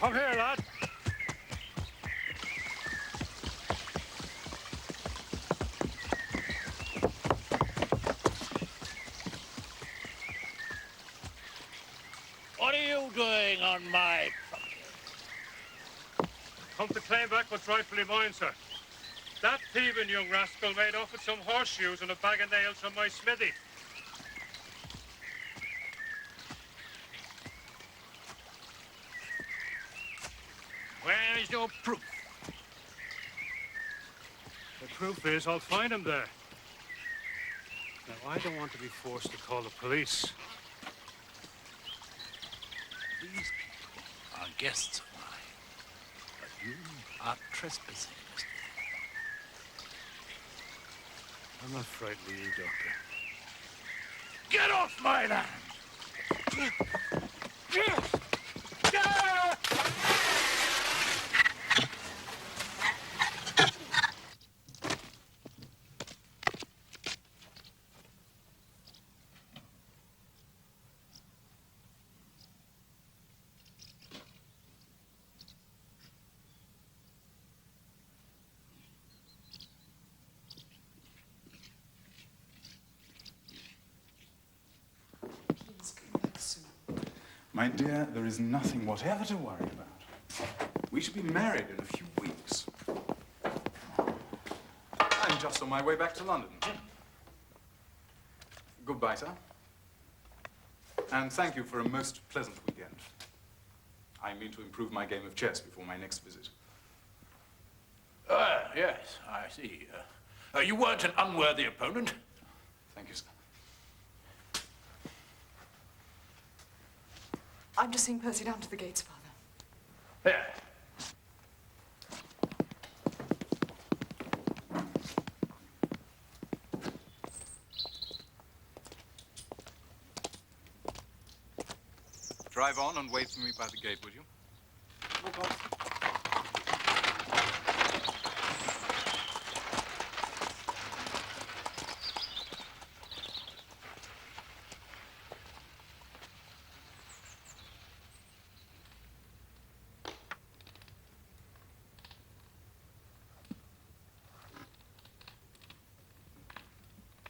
Come here, lad. What are you doing on my property? Come to claim back what's rightfully mine, sir. That thieving young rascal made off with some horseshoes and a bag of nails from my smithy. Where is your proof? The proof is I'll find him there. Now, I don't want to be forced to call the police. These people are guests of mine, but you are trespassing, Mr. I'm not frightened of you, Doctor. Get off my land! My dear, there is nothing whatever to worry about. We should be married in a few weeks. I'm just on my way back to London. Goodbye, sir. And thank you for a most pleasant weekend. I mean to improve my game of chess before my next visit. Yes, I see. You weren't an unworthy opponent. Thank you, sir. I'm just seeing Percy down to the gates, Father. Here. Drive on and wait for me by the gate, would you?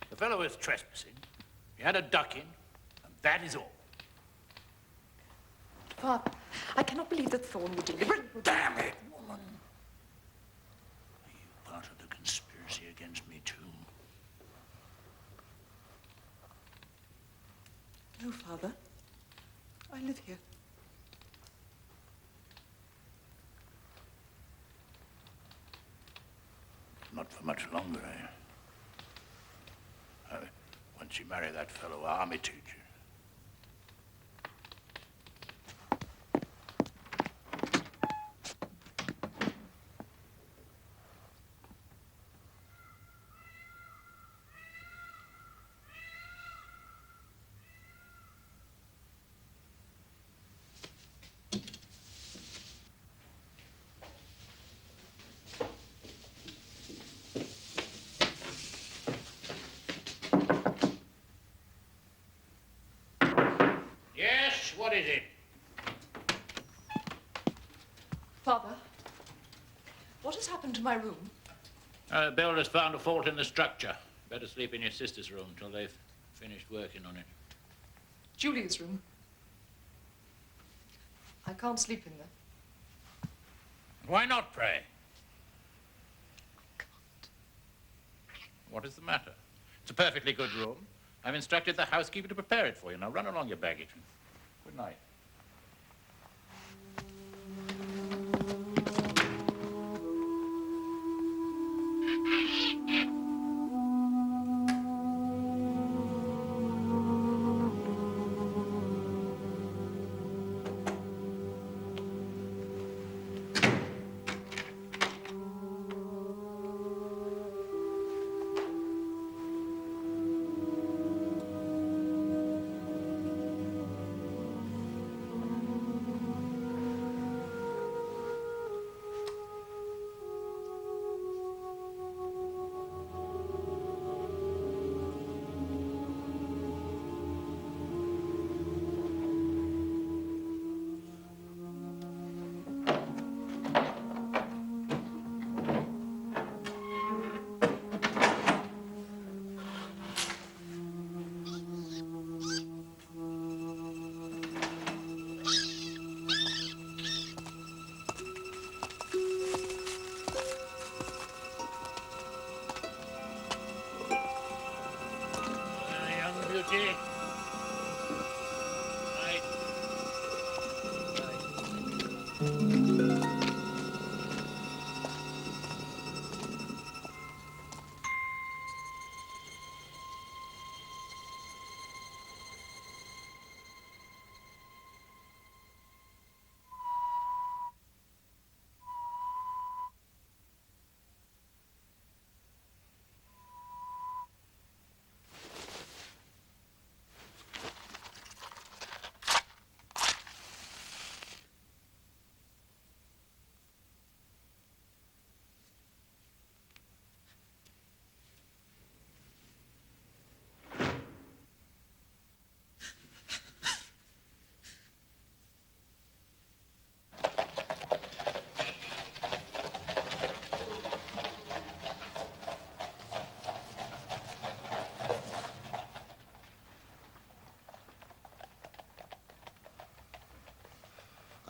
The fellow is trespassing. He had a duck-in, and that is all. Father, I cannot believe that Thorne would deliberately... Damn it, woman. Are you part of the conspiracy against me, too? No, Father. I live here. Not for much longer, eh? Once you marry that fellow army teacher. Yes, what is it? Father, what has happened to my room? The builder's found a fault in the structure. Better sleep in your sister's room till they've finished working on it. Julia's room. I can't sleep in there. Why not, pray? What is the matter? It's a perfectly good room. I've instructed the housekeeper to prepare it for you. Now run along your baggage. Good night.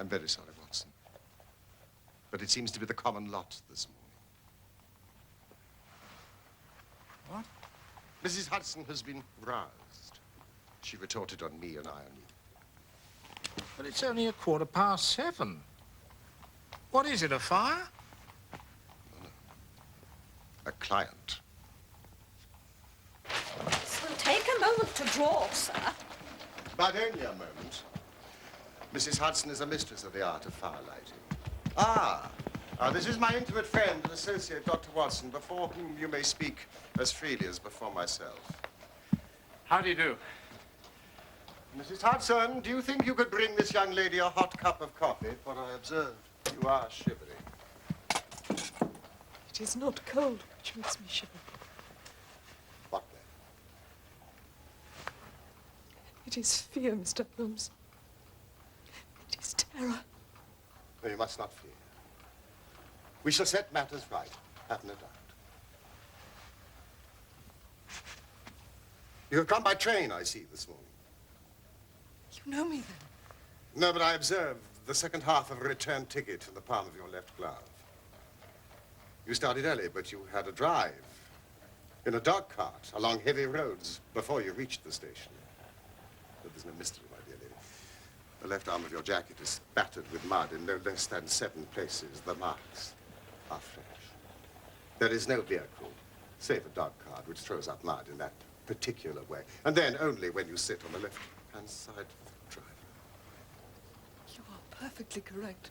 I'm very sorry, Watson. But it seems to be the common lot this morning. What? Mrs. Hudson has been roused. She retorted on me and I on you. But it's only 7:15. What is it, a fire? No. A client. This will take a moment to draw, sir. But only a moment. Mrs. Hudson is a mistress of the art of firelighting. This is my intimate friend and associate, Dr. Watson, before whom you may speak as freely as before myself. How do you do? Mrs. Hudson, do you think you could bring this young lady a hot cup of coffee? For I observe you are shivering. It is not cold which makes me shiver. What then? It is fear, Mr. Holmes. It is terror. No, you must not fear. We shall set matters right, have no doubt. You have come by train, I see, this morning. You know me, then? No, but I observe the second half of a return ticket in the palm of your left glove. You started early, but you had a drive in a dog cart along heavy roads before you reached the station. But there's no mystery, my dear lady. The left arm of your jacket is spattered with mud in no less than 7 places. The marks are fresh. There is no vehicle, save a dog cart, which throws up mud in that particular way. And then only when you sit on the left-hand side of the driver. You are perfectly correct.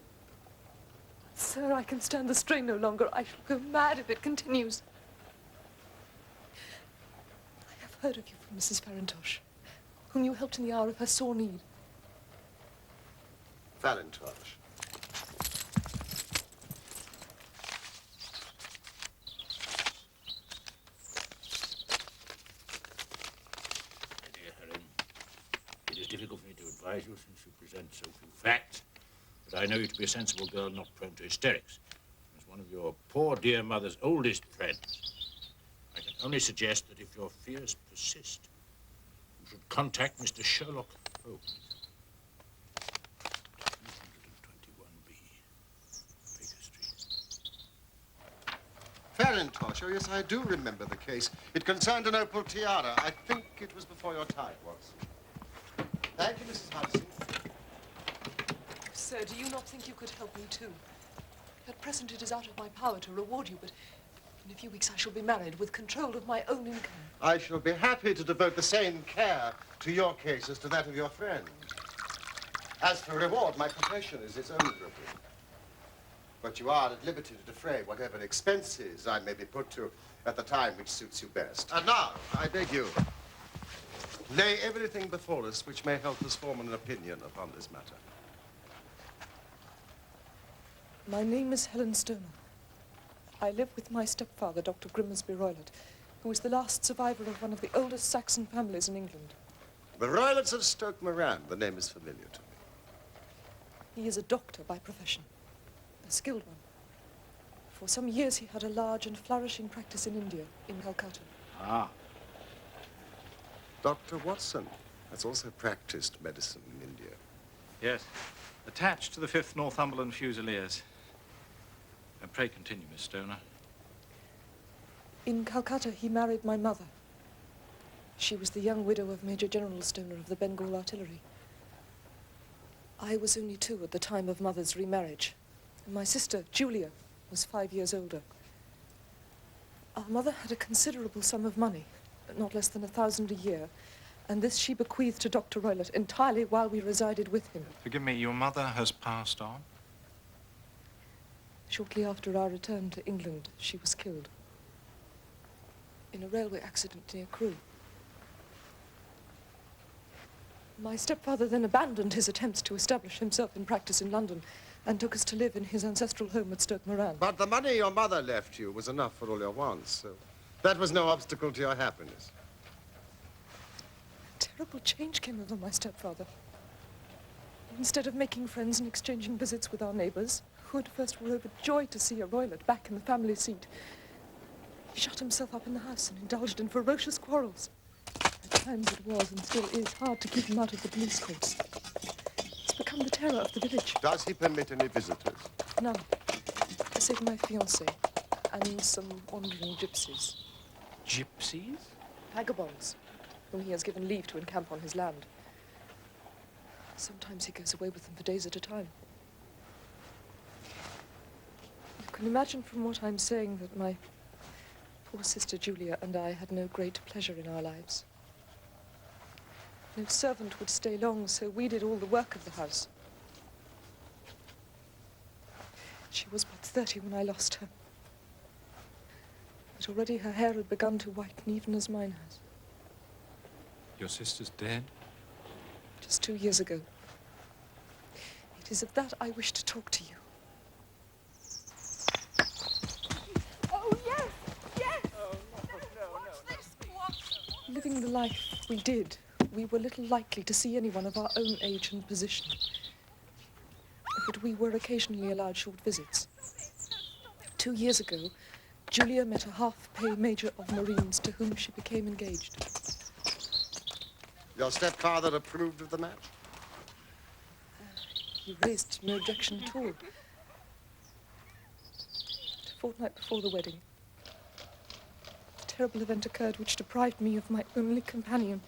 Sir, I can stand the strain no longer. I shall go mad if it continues. I have heard of you from Mrs. Farintosh, whom you helped in the hour of her sore need. Farintosh. Dear Helen, it is difficult for me to advise you since you present so few facts, but I know you to be a sensible girl not prone to hysterics. As one of your poor dear mother's oldest friends, I can only suggest that if your fears persist, you should contact Mr. Sherlock Holmes. 221B, Baker Street. Farintosh, oh yes, I do remember the case. It concerned an opal tiara. I think it was before your time, Watson. Thank you, Mrs. Hudson. Sir, do you not think you could help me too? At present it is out of my power to reward you, but in a few weeks I shall be married with control of my own income. I shall be happy to devote the same care to your case as to that of your friend. As for reward, my profession is its own privilege. But you are at liberty to defray whatever expenses I may be put to at the time which suits you best. And now, I beg you, lay everything before us which may help us form an opinion upon this matter. My name is Helen Stoner. I live with my stepfather, Dr. Grimsby Roylott, who is the last survivor of one of the oldest Saxon families in England. The Roylotts of Stoke Moran, the name is familiar to me. He is a doctor by profession, a skilled one. For some years he had a large and flourishing practice in India, in Calcutta. Ah. Dr. Watson has also practiced medicine in India. Yes. Attached to the 5th Northumberland Fusiliers. And pray continue, Miss Stoner. In Calcutta, he married my mother. She was the young widow of Major General Stoner of the Bengal Artillery. I was only 2 at the time of Mother's remarriage. And my sister, Julia, was 5 years older. Our mother had a considerable sum of money, not less than 1,000 a year, and this she bequeathed to Dr. Roylott entirely while we resided with him. Forgive me, your mother has passed on? Shortly after our return to England, she was killed in a railway accident near Crewe. My stepfather then abandoned his attempts to establish himself in practice in London and took us to live in his ancestral home at Stoke Moran. But the money your mother left you was enough for all your wants, so that was no obstacle to your happiness. A terrible change came over my stepfather. Instead of making friends and exchanging visits with our neighbors, who at first were overjoyed to see a Roylott back in the family seat, he shut himself up in the house and indulged in ferocious quarrels. At times it was, and still is, hard to keep him out of the police courts. become the terror of the village. Does he permit any visitors? None. Save my fiancé and some wandering gypsies. Gypsies? Vagabonds, whom he has given leave to encamp on his land. Sometimes he goes away with them for days at a time. You can imagine from what I'm saying that my poor sister Julia and I had no great pleasure in our lives. No servant would stay long, so we did all the work of the house. She was but 30 when I lost her. But already her hair had begun to whiten, even as mine has. Your sister's dead? Just 2 years ago. It is of that I wish to talk to you. Oh, yes, yes! Living the life we did, we were little likely to see anyone of our own age and position. But we were occasionally allowed short visits. 2 years ago, Julia met a half-pay major of Marines to whom she became engaged. Your stepfather approved of the match? He raised no objection at all. But a fortnight before the wedding, a terrible event occurred which deprived me of my only companion.